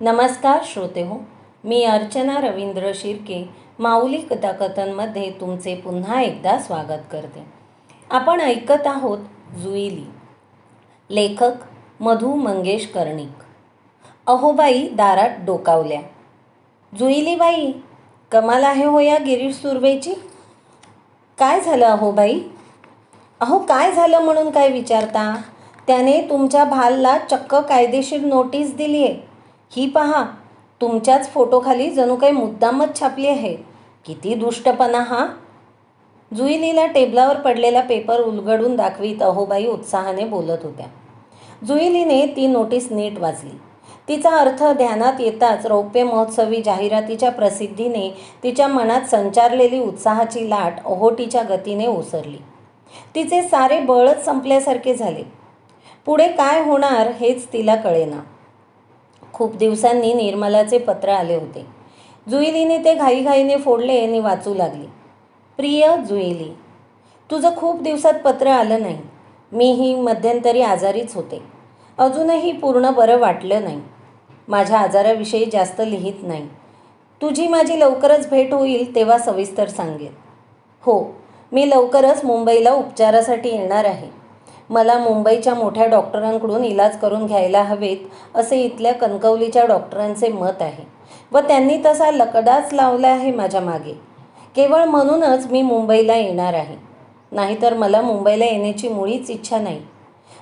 नमस्कार श्रोते हो, मी अर्चना रवींद्र शिर्के माऊली कथाकथनमध्ये तुमचे पुन्हा एकदा स्वागत करते. आपण ऐकत आहोत जुईली. लेखक मधु मंगेश कर्णिक. अहोबाई दारात डोकावल्या. जुईलीबाई, कमाल आहे हो या गिरीश सुर्वेची. काय झालं अहोबाई? अहो काय झालं म्हणून काय विचारता? त्याने तुमच्या भालला चक्क कायदेशीर नोटीस दिली आहे. ही पहा, तुमच्याच फोटोखाली जणू काही मुद्दामच छापली आहे. किती दुष्टपणा हा. जुईलीला टेबलावर पडलेला पेपर उलगडून दाखवीत अहोबाई उत्साहाने बोलत होत्या. जुईलीने ती नोटीस नीट वाचली. तिचा अर्थ ध्यानात येताच रौप्य महोत्सवी जाहिरातीच्या प्रसिद्धीने तिच्या मनात संचारलेली उत्साहाची लाट ओहोटीच्या गतीने ओसरली. तिचे सारे बळच संपल्यासारखे झाले. पुढे काय होणार हेच तिला कळेना. खूप दिवसांनी निर्मलाचे पत्र आले होते. जुईलीने ते घाईघाईने फोडले आणि वाचू लागली. प्रिय जुईली, तुझं खूप दिवसात पत्र आलं नाही. मीही मध्यंतरी आजारीच होते. अजूनही पूर्ण बरं वाटलं नाही. माझ्या आजाराविषयी जास्त लिहित नाही. तुझी माझी लवकरच भेट होईल तेव्हा सविस्तर सांगेन. हो, मी लवकरच मुंबईला उपचारासाठी येणार आहे. मला मुंबईच्या मोठ्या डॉक्टरांकडून इलाज करून घ्यायला हवेत असे इथल्या कणकवलीच्या डॉक्टरांचे मत आहे व त्यांनी तसा लकडाच लावला आहे माझ्या मागे. केवळ म्हणूनच मी मुंबईला येणार आहे. नाहीतर मला मुंबईला येण्याची मुळीच इच्छा नाही.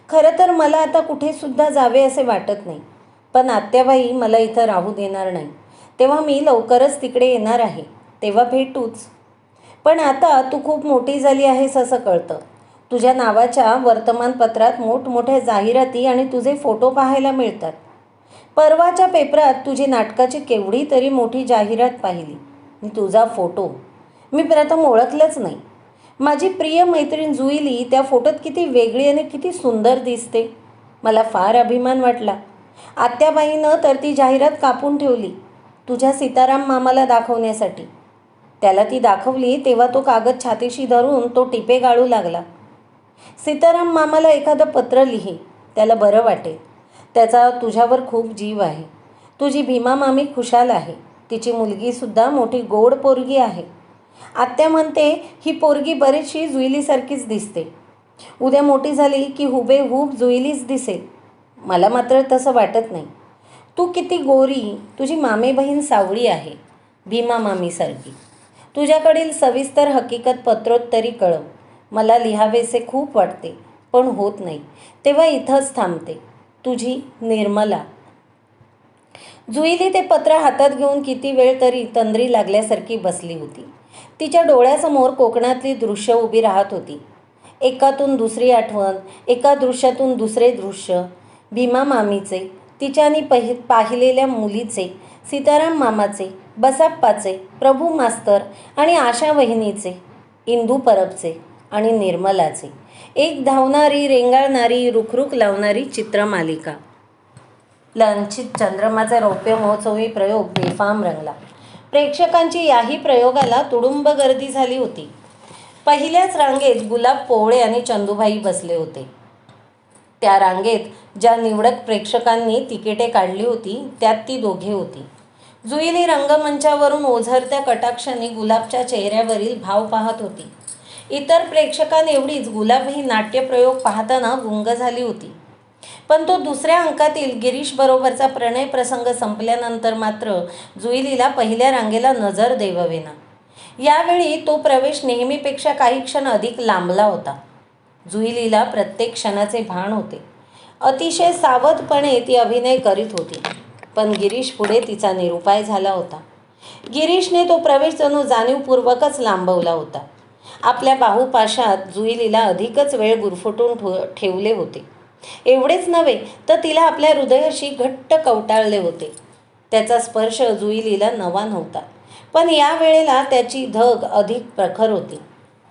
खरं तर मला आता कुठेसुद्धा जावे असे वाटत नाही. पण आत्याबाई मला इथं राहू देणार नाही. तेव्हा मी लवकरच तिकडे येणार आहे. तेव्हा भेटूच. पण आता तू खूप मोठी झाली आहेस असं कळतं. तुझ्या नावाच्या वर्तमानपत्रात मोठमोठ्या जाहिराती आणि तुझे फोटो पाहायला मिळतात. परवाच्या पेपरात तुझी नाटकाची केवढी तरी मोठी जाहिरात पाहिली. तुझा फोटो मी प्रथम ओळखलंच नाही. माझी प्रिय मैत्रीण जुईली त्या फोटोत किती वेगळी आणि किती सुंदर दिसते. मला फार अभिमान वाटला. आत्याबाईनं तर ती जाहिरात कापून ठेवली तुझ्या सीताराम मामाला दाखवण्यासाठी. त्याला ती दाखवली तेव्हा तो कागद छातीशी धरून तो टिपे गाळू लागला. सीताराम मामाला एखादं पत्र लिही, त्याला बरं वाटेल. त्याचा तुझ्यावर खूप जीव आहे. तुझी भीमा मामी खुशाल आहे. तिची मुलगीसुद्धा मोठी गोड पोरगी आहे. आत्या म्हणते ही पोरगी बरीचशी जुईलीसारखीच दिसते. उद्या मोठी झाली की हुबेहूब जुईलीच दिसेल. मला मात्र तसं वाटत नाही. तू किती गोरी, तुझी मामे बहीण सावळी आहे, भीमा मामीसारखी. तुझ्याकडील सविस्तर हकीकत पत्रोत्तरी कळव. मला लिहावेसे खूप वाटते पण होत नाही. तेव्हा इथंच थांबते. तुझी निर्मला. जुईली ते पत्र हातात घेऊन किती वेळ तरी तंद्री लागल्यासारखी बसली होती. तिच्या डोळ्यासमोर कोकणातली दृश्य उभी राहत होती. एकातून दुसरी आठवण, एका दृश्यातून दुसरे दृश्य. भीमा मामीचे, तिच्यानी पाहिलेल्या मुलीचे, सीताराम मामाचे, बसाप्पाचे, प्रभू मास्तर आणि आशा वहिनीचे, इंदू परबचे आणि निर्मलाचे. एक धावणारी, रेंगाळणारी, रुखरुख लावणारी चित्रमालिका. लंचित चंद्रमाचा रौप्य महोत्सवी प्रयोग बेफाम रंगला. प्रेक्षकांची याही प्रयोगाला तुडुंब गर्दी झाली होती. पहिल्याच रांगेत गुलाब पोवळे आणि चंदूभाई बसले होते. त्या रांगेत ज्या निवडक प्रेक्षकांनी तिकिटे काढली होती त्यात ती दोघे होती. जुईली रंगमंचावरून ओझरत्या कटाक्षाने गुलाबच्या चेहऱ्यावरील भाव पाहत होती. इतर प्रेक्षकांएवढीच गुलाबही नाट्यप्रयोग पाहताना गुंग झाली होती. पण तो दुसऱ्या अंकातील गिरीशबरोबरचा प्रणय प्रसंग संपल्यानंतर मात्र जुईलीला पहिल्या रांगेला नजर देववेना. यावेळी तो प्रवेश नेहमीपेक्षा काही क्षण अधिक लांबला होता. जुईलीला प्रत्येक क्षणाचे भान होते. अतिशय सावधपणे ती अभिनय करीत होती. पण गिरीश पुढे तिचा निरुपाय झाला होता. गिरीशने तो प्रवेश जणू जाणीवपूर्वकच लांबवला होता. आपल्या बाहुपाशात जुईलीला अधिकच वेळ गुरफटून ठेवले होते. एवढेच नव्हे तर तिला आपल्या हृदयाशी घट्ट कवटाळले होते. त्याचा स्पर्श जुईलीला नवा नव्हता. पण या वेळेला त्याची धग अधिक प्रखर होती,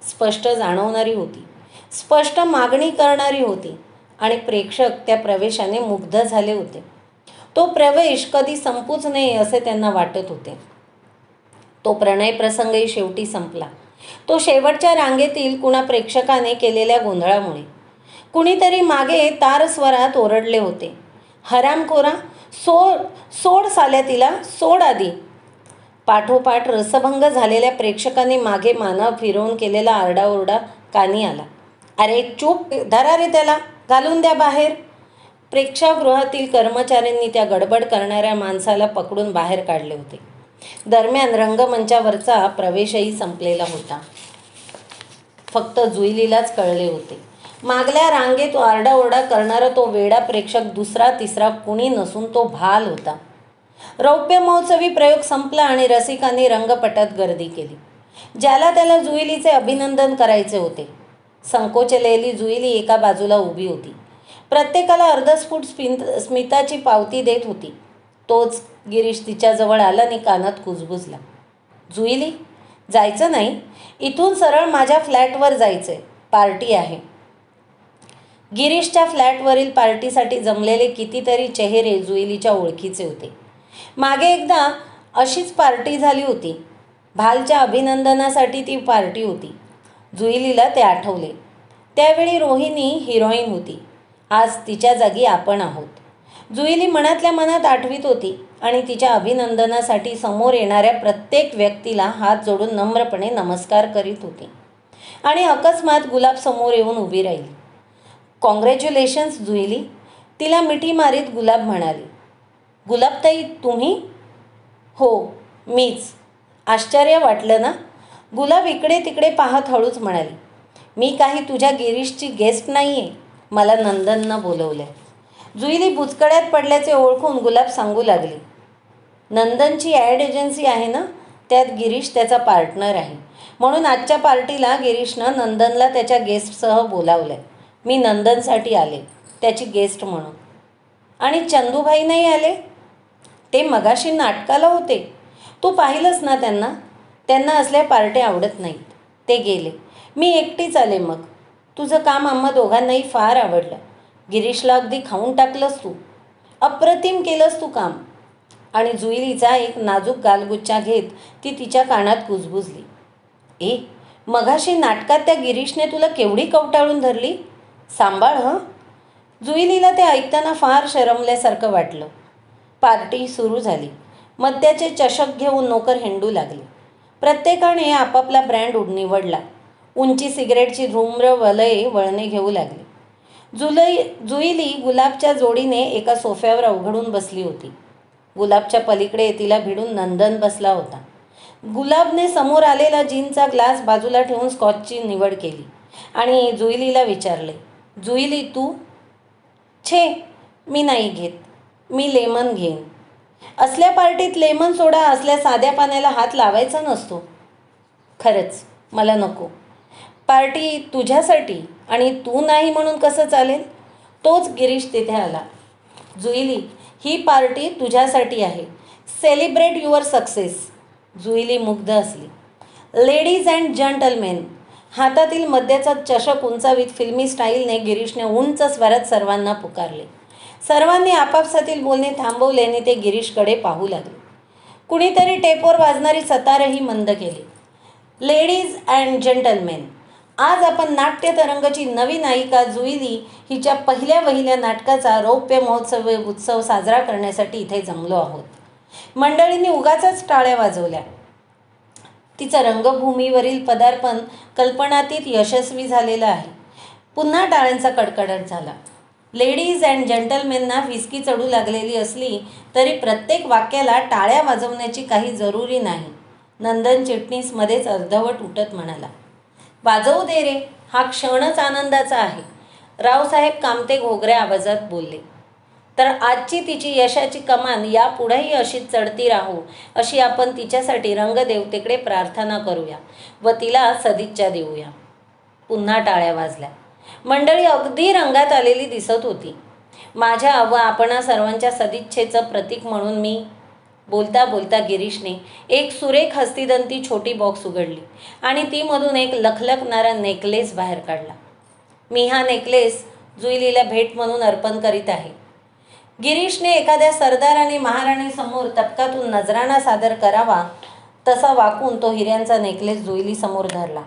स्पष्ट जाणवणारी होती, स्पष्ट मागणी करणारी होती. आणि प्रेक्षक त्या प्रवेशाने मुग्ध झाले होते. तो प्रवेश कधी संपूच नये असे त्यांना वाटत होते. तो प्रणय प्रसंगही शेवटी संपला. तो शेवटच्या रांगेतील कुणा प्रेक्षकाने केलेल्या गोंधळामुळे. कुणीतरी मागे तारस्वरात ओरडले होते, हरामखोरा, सोड सोड साल्या तिला, सोड आधी. पाठोपाठ रसभंग झालेल्या प्रेक्षकांनी मागे मानव फिरवून केलेला आरडाओरडा कानी आला. अरे चूप, धरा रे त्याला, घालून द्या बाहेर. प्रेक्षागृहातील कर्मचाऱ्यांनी त्या गडबड करणाऱ्या माणसाला पकडून बाहेर काढले होते. दरम्यान रंगमंचावरचा प्रवेशही संपलेला होता. फक्त जुईलीलाच कळले होते. मागल्या रांगेत आरडाओरडा करणारा तो वेडा प्रेक्षक दुसरा तिसरा कुणी नसून तो भाल होता. रौप्य महोत्सवी प्रयोग संपला आणि रसिकांनी रंगपटात गर्दी केली. ज्याला त्याला जुईलीचे अभिनंदन करायचे होते. संकोचलेली जुईली एका बाजूला उभी होती. प्रत्येकाला अर्धस्फुट स्मिताची पावती देत होती. तोच गिरीश तिच्याजवळ आला आणि कानात कुजबुजला. जुईली, जायचं नाही, इथून सरळ माझ्या फ्लॅटवर जायचंय, पार्टी आहे. गिरीशच्या फ्लॅटवरील पार्टीसाठी जमलेले कितीतरी चेहरे जुईलीच्या ओळखीचे होते. मागे एकदा अशीच पार्टी झाली होती. भालच्या अभिनंदनासाठी ती पार्टी होती. जुईलीला ते आठवले. त्यावेळी रोहिणी हिरोईन होती. आज तिच्या जागी आपण आहोत. जुईली मनातल्या मनात आठवीत होती आणि तिच्या अभिनंदनासाठी समोर येणाऱ्या प्रत्येक व्यक्तीला हात जोडून नम्रपणे नमस्कार करीत होती. आणि अकस्मात गुलाब समोर येऊन उभी राहिली. कॉंग्रॅच्युलेशन्स जुईली, तिला मिठी मारीत गुलाब म्हणाली. गुलाबताई, तुम्ही? हो, मीच. आश्चर्य वाटलं ना? गुलाब इकडे तिकडे पाहत हळूच म्हणाली. मी काही तुझ्या गिरीशची गेस्ट नाही आहे, मला नंदननं बोलवलंय. जुईली बुचकड्यात पडल्याचे ओळखून गुलाब सांगू लागली. नंदनची ॲड एजन्सी आहे ना, त्यात गिरीश त्याचा पार्टनर आहे. म्हणून आजच्या पार्टीला गिरीशनं नंदनला त्याच्या गेस्टसह बोलावलंय. मी नंदनसाठी आले, त्याची गेस्ट म्हणून. आणि चंदूभाई नाही आले? ते मगाशी नाटकाला होते. तू पाहिलंस ना त्यांना? त्यांना असल्या पार्ट्या आवडत नाहीत. ते गेले. मी एकटीच आले. मग तुझं काम आम्हा दोघांनाही फार आवडलं. गिरीशला अगदी खाऊन टाकलंस तू. अप्रतिम केलंस तू काम. आणि जुईलीचा एक नाजूक गालगुच्चा घेत ती तिच्या कानात कुजबुजली. ए, मगाशी नाटकात त्या गिरीशने तुला केवढी कवटाळून धरली. सांभाळ हं. जुईलीला ते ऐकताना फार शरमल्यासारखं वाटलं. पार्टी सुरू झाली. मद्याचे चषक घेऊन नोकर हिंडू लागले. प्रत्येकाने आपापला ब्रँड निवडला. उंची सिगरेटची धूम्र वलये वळणे घेऊ लागली. जुईली गुलाबच्या जोडीने एका सोफ्यावर अवघडून बसली होती. गुलाबच्या पलीकडे तिला भिडून नंदन बसला होता. गुलाबने समोर आलेला जिनचा ग्लास बाजूला ठेवून स्कॉचची निवड केली आणि जुईलीला विचारले. जुईली, तू? छे, मी नाही घेत. मी लेमन घेईन. असल्या पार्टीत लेमन सोडा असल्या साध्या पाण्याला हात लावायचा नसतो. खरंच मला नको. पार्टी तुझ्यासाठी आणि तू नाही म्हणून कसं चालेल? तोच गिरीश तिथे आला. जुईली, ही पार्टी तुझ्यासाठी आहे. Celebrate your success. जुईली मुग्ध असली. Ladies and gentlemen. हातातील मद्याचा चषक उंचावीत फिल्मी स्टाईलने गिरीशने उंच स्वरात सर्वांना पुकारले. सर्वांनी आपापसातील बोलणे थांबवले आणि ते गिरीशकडे पाहू लागले. कुणीतरी टेपवर वाजणारी सतारही मंद केली. लेडीज अँड जंटलमेन, आज आपण नाट्य तरंगची नवी नायिका जुईली हिच्या पहिल्या वहिल्या नाटकाचा रौप्य महोत्सव उत्सव साजरा करण्यासाठी इथे जमलो आहोत. मंडळींनी उगाचच टाळ्या वाजवल्या. तिचं रंगभूमीवरील पदार्पण कल्पनातीत यशस्वी झालेलं आहे. पुन्हा टाळ्यांचा कडकडाट झाला. लेडीज अँड जंटलमेनना व्हिस्की चढू लागलेली असली तरी प्रत्येक वाक्याला टाळ्या वाजवण्याची काही जरुरी नाही. नंदन चिटणीसमध्येच अर्धवट उठत म्हणाला. वाजवू दे रे, हा क्षणच आनंदाचा आहे. रावसाहेब कामते घोगऱ्या आवाजात बोलले. तर आजची तिची यशाची कमान यापुढेही अशीच चढती राहू अशी आपण तिच्यासाठी रंगदेवतेकडे प्रार्थना करूया व तिला सदिच्छा देऊया. पुन्हा टाळ्या वाजल्या. मंडळी अगदी रंगात आलेली दिसत होती. माझ्या व आपणा सर्वांच्या सदिच्छेचं प्रतीक म्हणून मी. बोलता बोलता गिरीशने एक सुरेख हस्तिदंती छोटी बॉक्स उघडली आणि ती मधून एक लखलखणारा नेकलेस बाहेर काढला. मी हा नेकलेस जुईलीला भेट म्हणून अर्पण करीत आहे. गिरीशने एखाद्या सरदार आणि महाराणीसमोर तबकातून नजराणा सादर करावा तसा वाकून तो हिऱ्यांचा नेकलेस जुईलीसमोर धरला.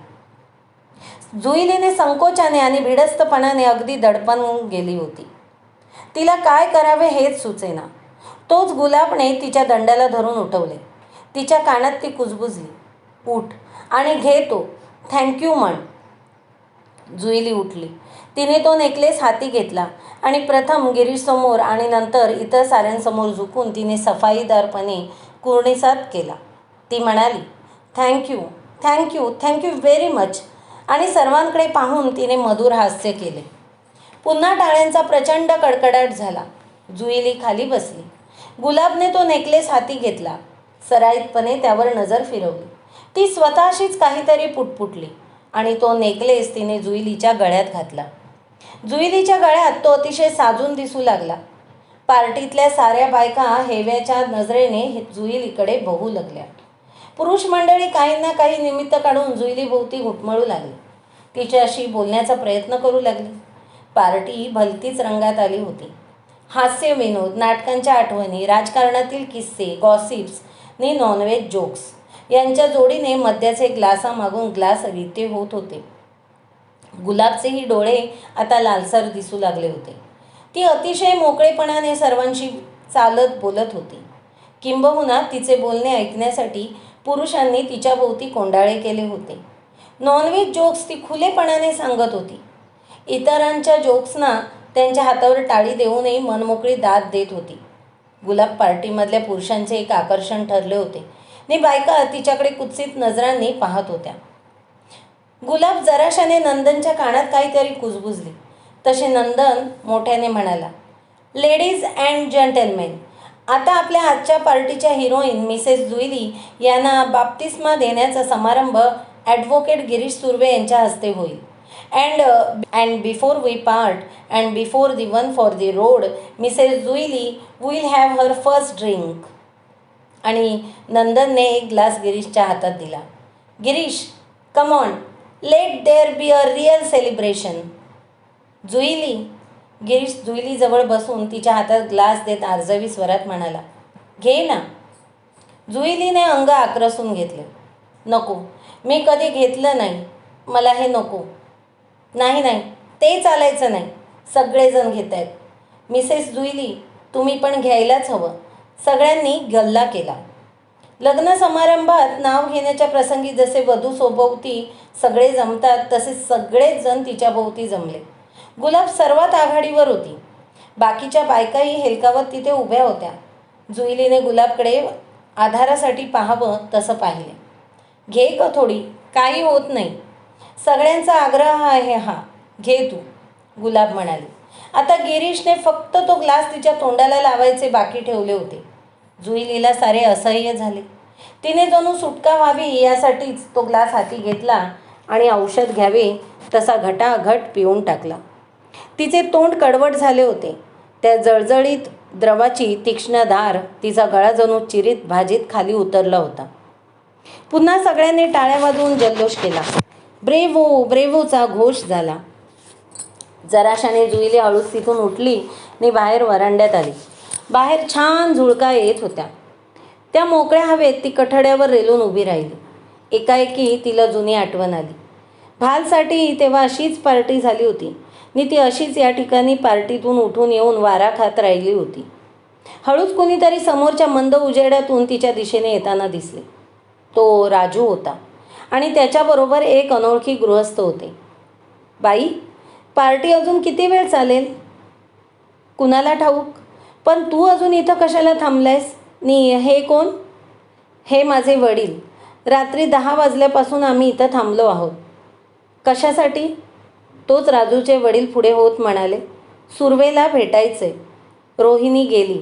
जुईलीने संकोचाने आणि भिडस्तपणाने अगदी दडपण गेली होती. तिला काय करावे हेच सुचेना. तोच गुलाबने तिच्या दंडाला धरून उठवले. तिच्या कानात ती कुजबुजली. उठ आणि घे तो. थँक्यू म्हण. जुईली उठली. तिने तो नेकलेस हाती घेतला आणि प्रथम गिरीशसमोर आणि नंतर इतर साऱ्यांसमोर झुकून तिने सफाईदारपणे कुर्णिसात केला. ती म्हणाली, thank you, thank you, thank you very much. आणि सर्वांकडे पाहून तिने मधुर हास्य केले. पुन्हा टाळ्यांचा प्रचंड कडकडाट झाला. जुईली खाली बसली. गुलाबने तो नेकलेस हाती घेतला. सराईतपणे त्यावर नजर फिरवली. ती स्वतःशीच काहीतरी पुटपुटली आणि तो नेकलेस तिने जुईलीच्या गळ्यात घातला. जुईलीच्या गळ्यात तो अतिशय साजून दिसू लागला. पार्टीतल्या साऱ्या बायका हेव्याच्या नजरेने जुईलीकडे बघू लागल्या. पुरुष मंडळी काही ना काही निमित्त काढून जुईलीभोवती घुटमळू लागली. तिच्याशी बोलण्याचा प्रयत्न करू लागली. पार्टी भलतीच रंगात आली होती. हास्य विनोद, नाटकांच्या आठवणी, राजकारणातील किस्से, गॉसिप्स नि नॉनव्हेज जोक्स यांच्या जोडीने मद्याचे ग्लासामागून ग्लास रिते होत होते. गुलाबचेही डोळे आता लालसर दिसू लागले होते. ती अतिशय मोकळेपणाने सर्वांशी चालत बोलत होती. किंबहुना तिचे बोलणे ऐकण्यासाठी पुरुषांनी तिच्याभोवती कोंडाळे केले होते. नॉनव्हेज जोक्स ती खुलेपणाने सांगत होती. इतरांच्या जोक्सना त्यांच्या हातावर टाळी देऊनही मनमोकळी दाद देत होती. गुलाब पार्टीमधल्या पुरुषांचे एक आकर्षण ठरले होते आणि बायका तिच्याकडे कुत्सित नजरांनी पाहत होत्या. गुलाब जराशाने नंदनच्या कानात काहीतरी कुजबुजली. तसे नंदन मोठ्याने म्हणाला, लेडीज अँड जेंटलमेन, आता आपल्या आजच्या पार्टीच्या हिरोईन मिसेस जुईली यांना बाप्तिस्मा देण्याचा समारंभ ॲडव्होकेट गिरीश सुर्वे यांच्या हस्ते होईल. And before we part and before the one for the road, Mrs. Zuili will have her first drink. आणि नंदनने एक ग्लास गिरीशच्या हातात दिला. Girish, come on, let there be a real celebration. Juili. Girish जुईलीजवळ बसून तिच्या हातात ग्लास देत आर्जवी स्वरात म्हणाला, घे ना. जुईलीने अंग आक्रसून घेतले. नको, मी कधी घेतलं नाही. मला हे नको. नाही नाही, ते चालायचं नाही. सगळेजण घेत आहेत. मिसेस जुईली, तुम्ही पण घ्यायलाच हवं. सगळ्यांनी गल्ला केला. लग्न समारंभात नाव घेण्याच्या प्रसंगी जसे वधू सोबती सगळे जमतात तसे सगळेच जण तिच्या भोवती जमले. गुलाब सर्वात आघाडीवर होती. बाकीच्या बायकाही हेलकावत तिथे उभ्या होत्या. जुईलीने गुलाबकडे आधारासाठी पाहावं तसं पाहिले. घे ग थोडी, काही होत नाही. सगळ्यांचा आग्रह आहे हा, घे तू, गुलाब म्हणाली. आता गिरीशने फक्त तो ग्लास तिच्या तोंडाला लावायचे बाकी ठेवले होते. जुईलीला सारे असह्य झाले. तिने जणू सुटका व्हावी यासाठीच तो ग्लास हाती घेतला आणि औषध घ्यावे तसा घटाघट पिऊन टाकला. तिचे तोंड कडवट झाले होते. त्या जळजळीत द्रवाची तीक्ष्ण धार तिचा गळा जणू चिरीत भाजीत खाली उतरला होता. पुन्हा सगळ्यांनी टाळ्या वाजवून जल्लोष केला. ब्रेवो ब्रेवोचा घोष झाला. जराशाने जुईली हळूच तिथून उठली आणि बाहेर वरांड्यात आली. बाहेर छान झुळका येत होत्या. त्या मोकळ्या हवेत ती कठड्यावर रेलून उभी राहिली. एकाएकी तिला जुनी आठवण आली. भालसाठी तेव्हा अशीच पार्टी झाली होती आणि ती अशीच या ठिकाणी पार्टीतून उठून येऊन वारा खात राहिली होती. हळूच कुणीतरी समोरच्या मंद उजेडातून तिच्या दिशेने येताना दिसले. तो राजू होता आणि त्याच्याबरोबर एक अनोळखी गृहस्थ होते. बाई, पार्टी अजून किती वेळ चालेल? कुणाला ठाऊक, पण तू अजून इथं कशाला थांबलायस? नी हे कोण? हे माझे वडील. रात्री 10 वाजल्यापासून आम्ही इथं थांबलो आहोत. कशासाठी? तोच राजूचे वडील पुढे होत म्हणाले, सुर्वेला भेटायचे. रोहिणी गेली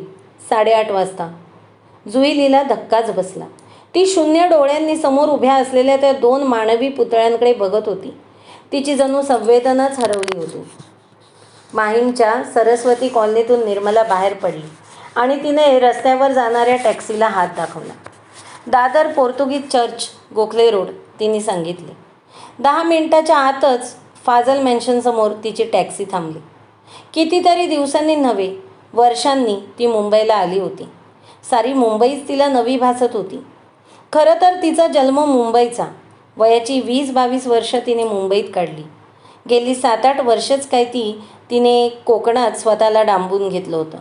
8:30 वाजता. जुईलीला धक्काच बसला. ती शून्य डोळ्यांनी समोर उभ्या असलेल्या त्या 2 मानवी पुतळ्यांकडे बघत होती. तिची जणू संवेदनाच हरवली होती. माहीमच्या सरस्वती कॉलनीतून निर्मला बाहेर पडली आणि तिने रस्त्यावर जाणाऱ्या टॅक्सीला हात दाखवला. दादर पोर्तुगीज चर्च, गोखले रोड, तिने सांगितले. 10 मिनिटाच्या आतच फाजल मॅन्शनसमोर तिची टॅक्सी थांबली. कितीतरी दिवसांनी नव्हे, वर्षांनी ती मुंबईला आली होती. सारी मुंबईच तिला नवी भासत होती. खरं तर तिचा जन्म मुंबईचा. वयाची 20-22 वर्ष तिने मुंबईत काढली. गेली 7-8 वर्षच काय तिने कोकणात स्वतःला डांबून घेतलं होतं.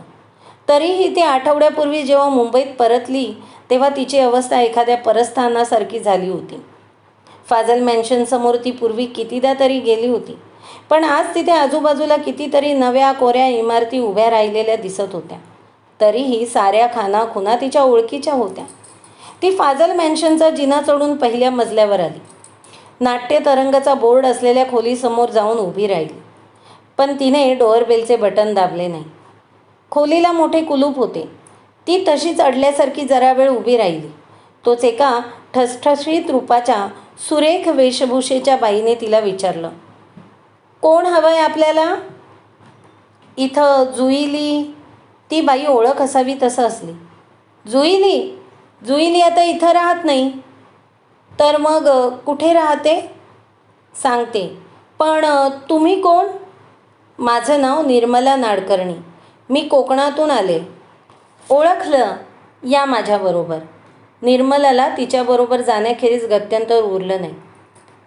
तरीही ती आठवड्यापूर्वी जेव्हा मुंबईत परतली तेव्हा तिची अवस्था एखाद्या परस्थानासारखी झाली होती. फाजल मॅन्शनसमोर ती पूर्वी कितीदा तरी गेली होती, पण आज तिथे आजूबाजूला कितीतरी नव्या कोऱ्या इमारती उभ्या राहिलेल्या दिसत होत्या. तरीही साऱ्या खानाखुणा तिच्या ओळखीच्या होत्या. ती फाजल मॅन्शनचा जिना चढून पहिल्या मजल्यावर आली. नाट्य तरंगाचा बोर्ड असलेल्या खोलीसमोर जाऊन उभी राहिली, पण तिने डोअरबेलचे बटन दाबले नाही. खोलीला मोठे कुलूप होते. ती तशीच अडल्यासारखी जरा वेळ उभी राहिली. तोच एका ठसठशीत रूपाच्या सुरेख वेशभूषेच्या बाईने तिला विचारलं, कोण हवंय आपल्याला? इथं जुईली. ती बाई ओळख असावी तसं असली. जुईली? जुईली आता इथं राहत नाही. तर मग कुठे राहते? सांगते, पण तुम्ही कोण? माझं नाव निर्मला नाडकर्णी. मी कोकणातून आले. ओळखलं? या माझ्याबरोबर. निर्मलाला तिच्याबरोबर जाण्याखेरीज गत्यंतर उरलं नाही.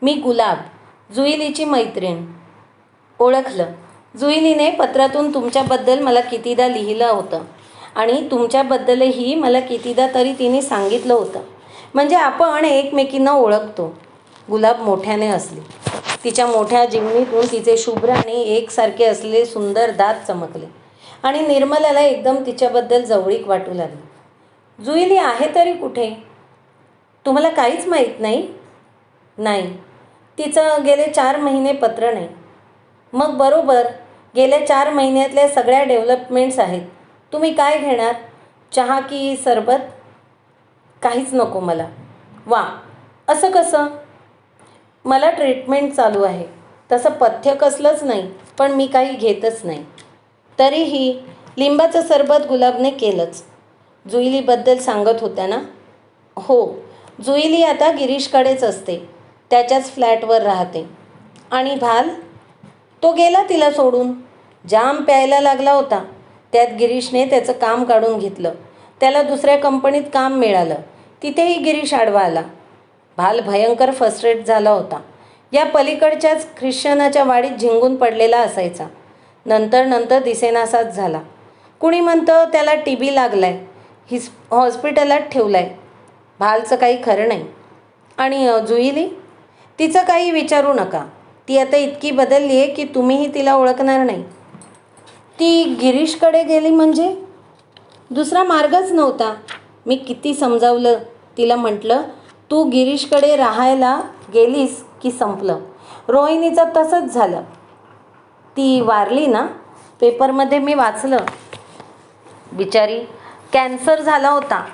मी गुलाब, जुईलीची मैत्रीण. ओळखलं. जुईलीने पत्रातून तुमच्याबद्दल मला कितीदा लिहिलं होतं आणि तुमच्याबद्दलही मला कितीदा तरी तिने सांगितलं होतं. म्हणजे आपण एकमेकींना ओळखतो. गुलाब मोठ्याने हसली. तिच्या मोठ्या जिमणीतून तिचे शुभ्र आणि एकसारखे असलेले सुंदर दात चमकले आणि निर्मलाला एकदम तिच्याबद्दल जवळीक वाटू लागली. जुईली आहे तरी कुठे? तुम्हाला काहीच माहीत नाही? नाही. तिचं गेले 4 महिने पत्र नाही. मग बरोबर, गेल्या 4 महिन्यातल्या सगळ्या डेव्हलपमेंट्स आहेत. तुम्ही काय घेणार? चहा की सरबत? काहीच नको मला. वा, असं कसं? मला ट्रीटमेंट चालू आहे. तसं पथ्य कसलंच नाही, पण मी काही घेतच नाही. तरीही लिंबाचं सरबत गुलाबने केलंच. जुईलीबद्दल सांगत होत्या ना? हो, जुईली आता गिरीशकडेच असते. त्याच्याच फ्लॅटवर राहते. आणि भाल? तो गेला तिला सोडून. जाम प्यायला लागला होता. त्यात गिरीशने त्याचं काम काढून घेतलं. त्याला दुसऱ्या कंपनीत काम मिळालं. तिथेही गिरीश आडवा आला. भाल भयंकर फस्ट्रेट झाला होता. या पलीकडच्याच ख्रिश्चनाच्या वाडीत झिंगून पडलेला असायचा. नंतर दिसेनासाच झाला. कुणी म्हणतं त्याला TB लागलाय. हॉस्पिटलात ठेवलाय. भालचं काही खरं नाही. आणि जुईली? तिचं काही विचारू नका. ती आता इतकी बदलली आहे की तुम्हीही तिला ओळखणार नाही. ती गिरीशकडे गेली म्हणजे? दुसरा मार्गच नव्हता. मी किती समजावलं. तिला म्हटलं, तू गिरीशकडे राहायला गेलीस की संपलं. रोहिणीचं तसंच झालं. ती वारली ना? पेपरमध्ये मी वाचलं. बिचारी, कॅन्सर झाला होता.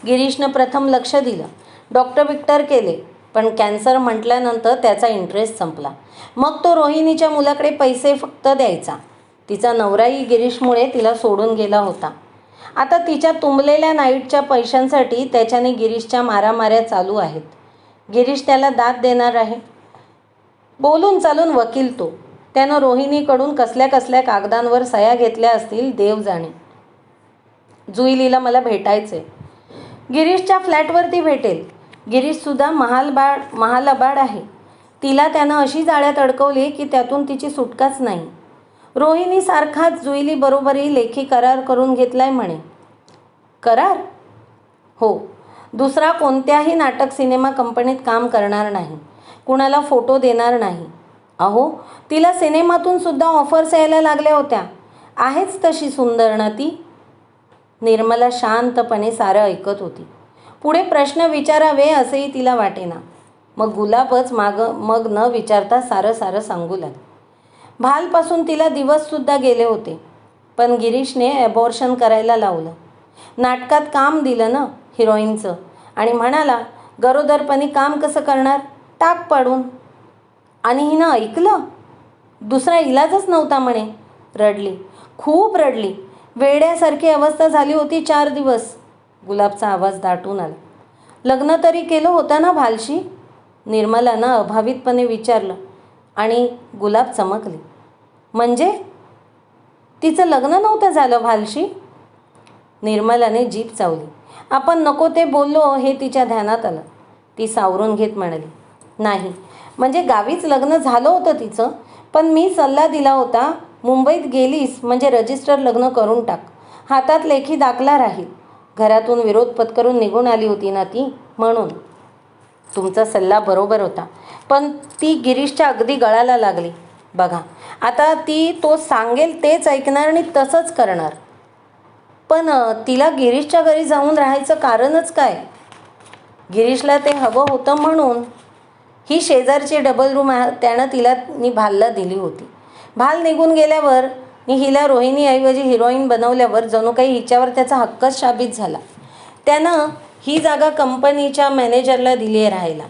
गिरीशनं प्रथम लक्ष दिलं. डॉक्टर केले, पण कॅन्सर म्हटल्यानंतर त्याचा इंटरेस्ट संपला. मग तो रोहिणीच्या मुलाकडे पैसे फक्त द्यायचा. तिचा नवराही गिरीशमुळे तिला सोडून गेला होता. आता तिच्या तुंबलेल्या नाईटच्या पैशांसाठी त्याच्याने गिरीशच्या मारामाऱ्या चालू आहेत. गिरीश त्याला दाद देणार आहे. बोलून चालून वकील तो. त्यानं रोहिणीकडून कसल्या कागदांवर सह्या घेतल्या असतील देव जाणे. जुईलीला मला भेटायचे. गिरीशच्या फ्लॅटवरती भेटेल. गिरीशसुद्धा महालबाड आहे. तिला त्यानं अशी जाळ्यात अडकवली की त्यातून तिची सुटकाच नाही. रोहिणी सारखाच जुईली बरोबरही लेखी करार करून घेतलाय म्हणे. करार? हो. दुसरा कोणत्याही नाटक सिनेमा कंपनीत काम करणार नाही. कुणाला फोटो देणार नाही. अहो, तिला सिनेमातून सुद्धा ऑफर्स यायला लागल्या होत्या. आहेच तशी सुंदर ना ती. निर्मला शांतपणे सारं ऐकत होती. पुढे प्रश्न विचारावे असेही तिला वाटेना. मग गुलाबच मग न विचारता सारं सांगू लागली. भालपासून तिला दिवससुद्धा गेले होते, पण गिरीशने ॲबॉर्शन करायला लावलं. नाटकात काम दिलं ना हिरोईनचं, आणि म्हणाला, गरोदरपणी काम कसं करणार? टाक पाडून. आणि हिनं ऐकलं. दुसरा इलाजच नव्हता म्हणे. रडली, खूप रडली. वेड्यासारखी अवस्था झाली होती 4 दिवस. गुलाबचा आवाज दाटून आला. लग्न तरी केलं होतं ना भालशी? निर्मलानं अभावितपणे विचारलं. आणि गुलाब चमकली. म्हणजे? तिचं लग्न नव्हतं झालं भालशी? निर्मलाने जीभ चावली. आपण नको ते बोललो हे तिच्या ध्यानात आलं. ती सावरून घेत म्हणाली, नाही, म्हणजे गावीच लग्न झालं होतं तिचं, पण मी सल्ला दिला होता, मुंबईत गेलीस म्हणजे रजिस्टर लग्न करून टाक. हातात लेखी दाखला राहील. घरातून विरोध पत्करून निघून आली होती ना ती, म्हणून. तुमचा सल्ला बरोबर होता, पण ती गिरीशच्या अगदी गळाला लागली. बघा, आता ती तो सांगेल तेच ऐकणार आणि तसंच करणार. पण तिला गिरीशच्या घरी जाऊन राहायचं कारणच काय? गिरीशला ते हवं होतं म्हणून. ही शेजारची डबल रूम त्यानं तिला भालला दिली होती. भाल निघून गेल्यावर हिला रोहिणीऐवजी हिरोईन बनवल्यावर जणू काही हिच्यावर त्याचा हक्कच शाबित झाला. त्यानं ही जागा कंपनीच्या मॅनेजरला दिली आहे राहायला.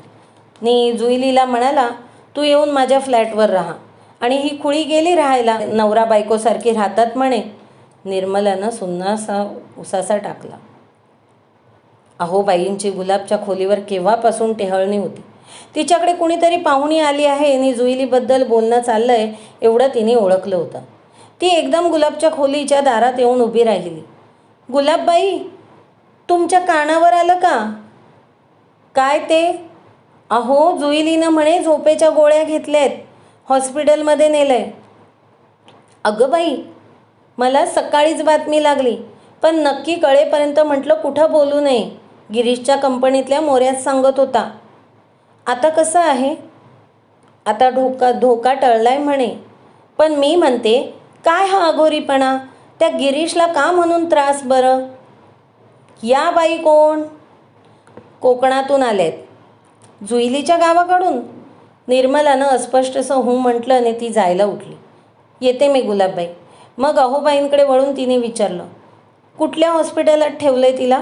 जुईलीला म्हणाला, तू येऊन माझ्या फ्लॅटवर राहा. आणि ही खुळी गेली राहायला. नवरा बायकोसारखी राहतात म्हणे. निर्मलानं सुन्नासा उसासा टाकला. अहो, बाईंची गुलाबच्या खोलीवर केव्हापासून टेहळणी होती. तिच्याकडे कुणीतरी पाहुणी आली आहे आणि जुईलीबद्दल बोलणं चाललंय एवढं तिने ओळखलं होतं. ती एकदम गुलाबच्या खोलीच्या दारात येऊन उभी राहिली. गुलाबबाई, तुमच्या कानावर आलं का? काय ते? अहो, जुईलीनं म्हणे झोपेच्या गोळ्या घेतल्यात, हॉस्पिटलमध्ये नेलंय. अगं बाई, मला सकाळीच बातमी लागली, पण नक्की कळेपर्यंत म्हटलं कुठं बोलू नये. गिरीशच्या कंपनीतल्या मोऱ्याच सांगत होता. आता कसं आहे? आता धोका टळलाय म्हणे. पण मी म्हणते, काय हा अघोरीपणा? त्या गिरीशला का म्हणून त्रास बरं? या बाई कोण? कोकणातून आलेत. जुईलीच्या गावाकडून? निर्मलानं अस्पष्टसं हो म्हटलं आणि ती जायला उठली. येते मी गुलाबबाई. मग अहोबाईंकडे वळून तिने विचारलं, कुठल्या हॉस्पिटलात ठेवलंय तिला?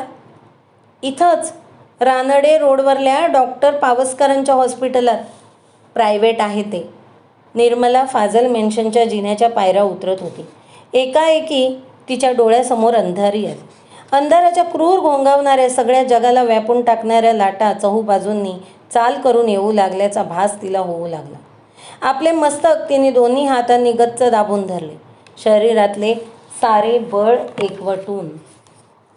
इथंच, रानडे रोडवरल्या डॉक्टर पावसकरांच्या हॉस्पिटलात. प्रायव्हेट आहे ते. निर्मला फाजल मेन्शनच्या जिन्याच्या पायऱ्या उतरत होती. एकाएकी तिच्या डोळ्यासमोर अंधारी आली. अंधाराच्या क्रूर घोंगावणाऱ्या, सगळ्या जगाला व्यापून टाकणाऱ्या लाटा चहूबाजूंनी चाल करून येऊ लागल्याचा भास तिला होऊ लागला. आपले मस्तक तिने दोन्ही हातांनी गच्च दाबून धरले. शरीरातले सारे बळ एकवटून